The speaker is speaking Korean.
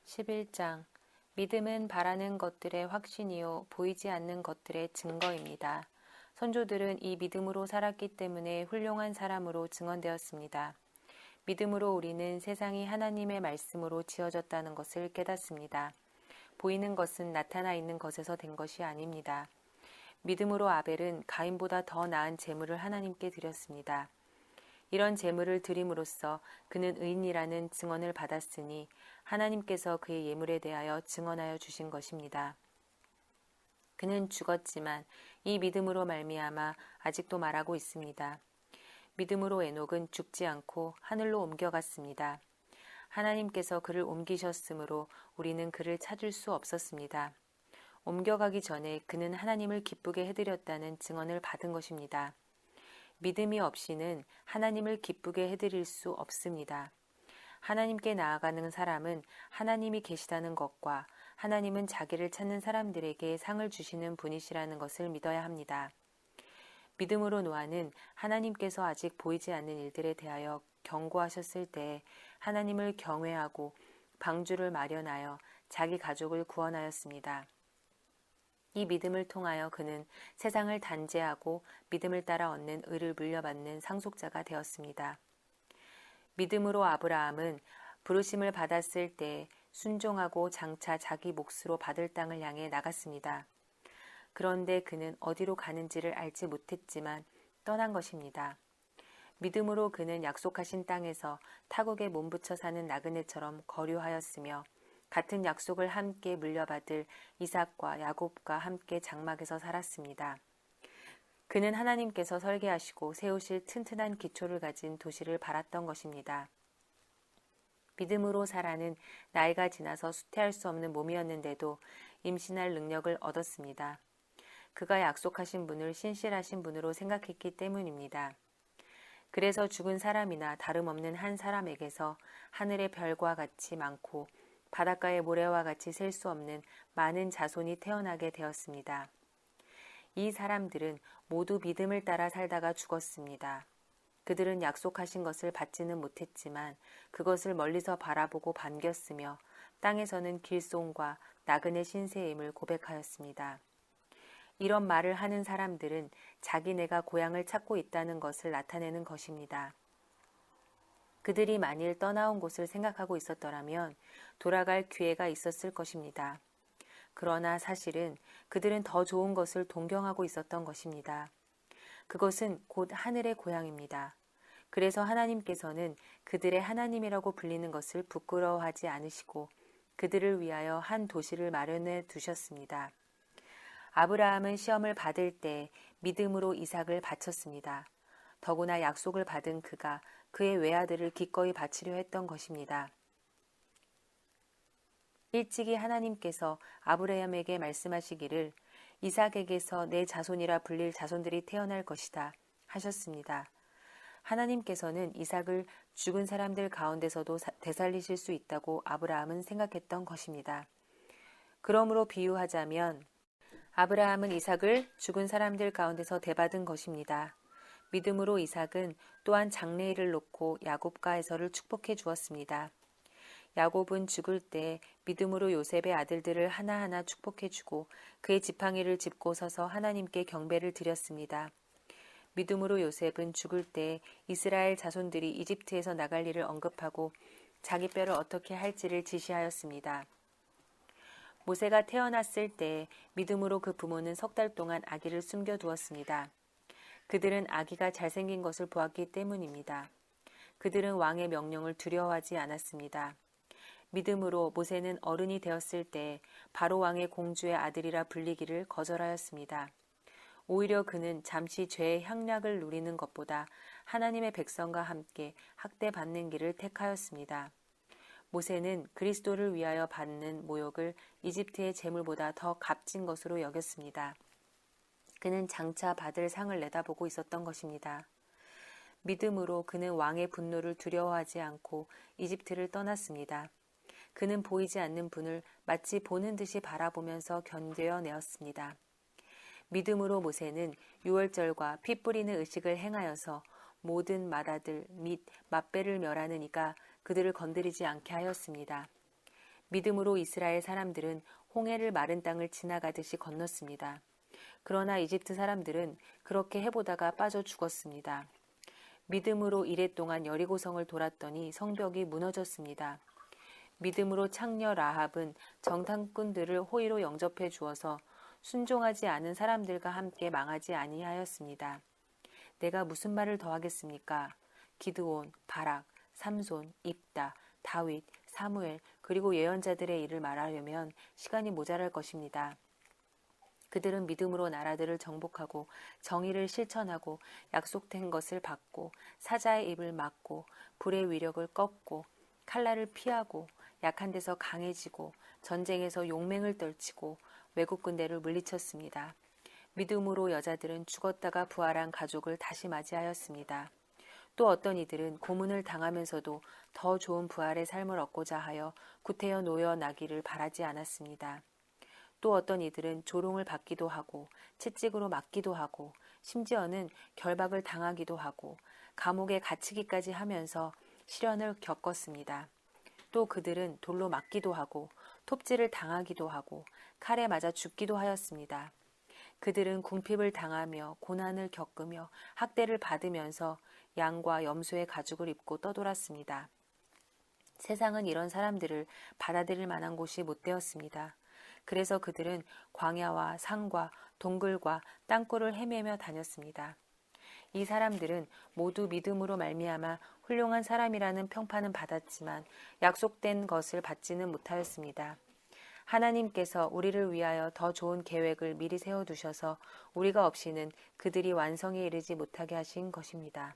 11장 믿음은 바라는 것들의 확신이요 보이지 않는 것들의 증거입니다. 선조들은 이 믿음으로 살았기 때문에 훌륭한 사람으로 증언되었습니다. 믿음으로 우리는 세상이 하나님의 말씀으로 지어졌다는 것을 깨닫습니다. 보이는 것은 나타나 있는 것에서 된 것이 아닙니다. 믿음으로 아벨은 가인보다 더 나은 제물을 하나님께 드렸습니다. 이런 제물을 드림으로써 그는 의인이라는 증언을 받았으니 하나님께서 그의 예물에 대하여 증언하여 주신 것입니다. 그는 죽었지만 이 믿음으로 말미암아 아직도 말하고 있습니다. 믿음으로 에녹은 죽지 않고 하늘로 옮겨갔습니다. 하나님께서 그를 옮기셨으므로 우리는 그를 찾을 수 없었습니다. 옮겨가기 전에 그는 하나님을 기쁘게 해드렸다는 증언을 받은 것입니다. 믿음이 없이는 하나님을 기쁘게 해드릴 수 없습니다. 하나님께 나아가는 사람은 하나님이 계시다는 것과 하나님은 자기를 찾는 사람들에게 상을 주시는 분이시라는 것을 믿어야 합니다. 믿음으로 노아는 하나님께서 아직 보이지 않는 일들에 대하여 경고하셨을 때 하나님을 경외하고 방주를 마련하여 자기 가족을 구원하였습니다. 이 믿음을 통하여 그는 세상을 단죄하고 믿음을 따라 얻는 의를 물려받는 상속자가 되었습니다. 믿음으로 아브라함은 부르심을 받았을 때 순종하고 장차 자기 몫으로 받을 땅을 향해 나갔습니다. 그런데 그는 어디로 가는지를 알지 못했지만 떠난 것입니다. 믿음으로 그는 약속하신 땅에서 타국에 몸붙여 사는 나그네처럼 거류하였으며 같은 약속을 함께 물려받을 이삭과 야곱과 함께 장막에서 살았습니다. 그는 하나님께서 설계하시고 세우실 튼튼한 기초를 가진 도시를 바랐던 것입니다. 믿음으로 사라는 나이가 지나서 수태할 수 없는 몸이었는데도 임신할 능력을 얻었습니다. 그가 약속하신 분을 신실하신 분으로 생각했기 때문입니다. 그래서 죽은 사람이나 다름없는 한 사람에게서 하늘의 별과 같이 많고 바닷가의 모래와 같이 셀 수 없는 많은 자손이 태어나게 되었습니다. 이 사람들은 모두 믿음을 따라 살다가 죽었습니다. 그들은 약속하신 것을 받지는 못했지만 그것을 멀리서 바라보고 반겼으며 땅에서는 길송과 나그네 신세임을 고백하였습니다. 이런 말을 하는 사람들은 자기네가 고향을 찾고 있다는 것을 나타내는 것입니다. 그들이 만일 떠나온 곳을 생각하고 있었더라면 돌아갈 기회가 있었을 것입니다. 그러나 사실은 그들은 더 좋은 것을 동경하고 있었던 것입니다. 그것은 곧 하늘의 고향입니다. 그래서 하나님께서는 그들의 하나님이라고 불리는 것을 부끄러워하지 않으시고 그들을 위하여 한 도시를 마련해 두셨습니다. 아브라함은 시험을 받을 때 믿음으로 이삭을 바쳤습니다. 더구나 약속을 받은 그가 그의 외아들을 기꺼이 바치려 했던 것입니다. 일찍이 하나님께서 아브라함에게 말씀하시기를 이삭에게서 내 자손이라 불릴 자손들이 태어날 것이다 하셨습니다. 하나님께서는 이삭을 죽은 사람들 가운데서도 되살리실 수 있다고 아브라함은 생각했던 것입니다. 그러므로 비유하자면 아브라함은 이삭을 죽은 사람들 가운데서 대받은 것입니다. 믿음으로 이삭은 또한 장래일을 놓고 야곱과 에서를 축복해 주었습니다. 야곱은 죽을 때 믿음으로 요셉의 아들들을 하나하나 축복해 주고 그의 지팡이를 짚고 서서 하나님께 경배를 드렸습니다. 믿음으로 요셉은 죽을 때 이스라엘 자손들이 이집트에서 나갈 일을 언급하고 자기 뼈를 어떻게 할지를 지시하였습니다. 모세가 태어났을 때 믿음으로 그 부모는 3달 동안 아기를 숨겨두었습니다. 그들은 아기가 잘생긴 것을 보았기 때문입니다. 그들은 왕의 명령을 두려워하지 않았습니다. 믿음으로 모세는 어른이 되었을 때 바로 왕의 공주의 아들이라 불리기를 거절하였습니다. 오히려 그는 잠시 죄의 향락을 누리는 것보다 하나님의 백성과 함께 학대받는 길을 택하였습니다. 모세는 그리스도를 위하여 받는 모욕을 이집트의 재물보다 더 값진 것으로 여겼습니다. 그는 장차 받을 상을 내다보고 있었던 것입니다. 믿음으로 그는 왕의 분노를 두려워하지 않고 이집트를 떠났습니다. 그는 보이지 않는 분을 마치 보는 듯이 바라보면서 견뎌내었습니다. 믿음으로 모세는 유월절과 피 뿌리는 의식을 행하여서 모든 맏아들 및 맏배를 멸하는 이가 그들을 건드리지 않게 하였습니다. 믿음으로 이스라엘 사람들은 홍해를 마른 땅을 지나가듯이 건넜습니다. 그러나 이집트 사람들은 그렇게 해보다가 빠져 죽었습니다. 믿음으로 이랫동안 여리고성을 돌았더니 성벽이 무너졌습니다. 믿음으로 창녀 라합은 정탐꾼들을 호의로 영접해 주어서 순종하지 않은 사람들과 함께 망하지 아니하였습니다. 내가 무슨 말을 더하겠습니까? 기드온, 바락, 삼손, 입다, 다윗, 사무엘 그리고 예언자들의 일을 말하려면 시간이 모자랄 것입니다. 그들은 믿음으로 나라들을 정복하고 정의를 실천하고 약속된 것을 받고 사자의 입을 막고 불의 위력을 꺾고 칼날을 피하고 약한 데서 강해지고 전쟁에서 용맹을 떨치고 외국 군대를 물리쳤습니다. 믿음으로 여자들은 죽었다가 부활한 가족을 다시 맞이하였습니다. 또 어떤 이들은 고문을 당하면서도 더 좋은 부활의 삶을 얻고자 하여 구태여 놓여 나기를 바라지 않았습니다. 또 어떤 이들은 조롱을 받기도 하고 채찍으로 맞기도 하고 심지어는 결박을 당하기도 하고 감옥에 갇히기까지 하면서 시련을 겪었습니다. 또 그들은 돌로 맞기도 하고 톱질을 당하기도 하고 칼에 맞아 죽기도 하였습니다. 그들은 궁핍을 당하며 고난을 겪으며 학대를 받으면서 양과 염소의 가죽을 입고 떠돌았습니다. 세상은 이런 사람들을 받아들일 만한 곳이 못 되었습니다. 그래서 그들은 광야와 산과 동굴과 땅굴을 헤매며 다녔습니다. 이 사람들은 모두 믿음으로 말미암아 훌륭한 사람이라는 평판은 받았지만 약속된 것을 받지는 못하였습니다. 하나님께서 우리를 위하여 더 좋은 계획을 미리 세워두셔서 우리가 없이는 그들이 완성에 이르지 못하게 하신 것입니다.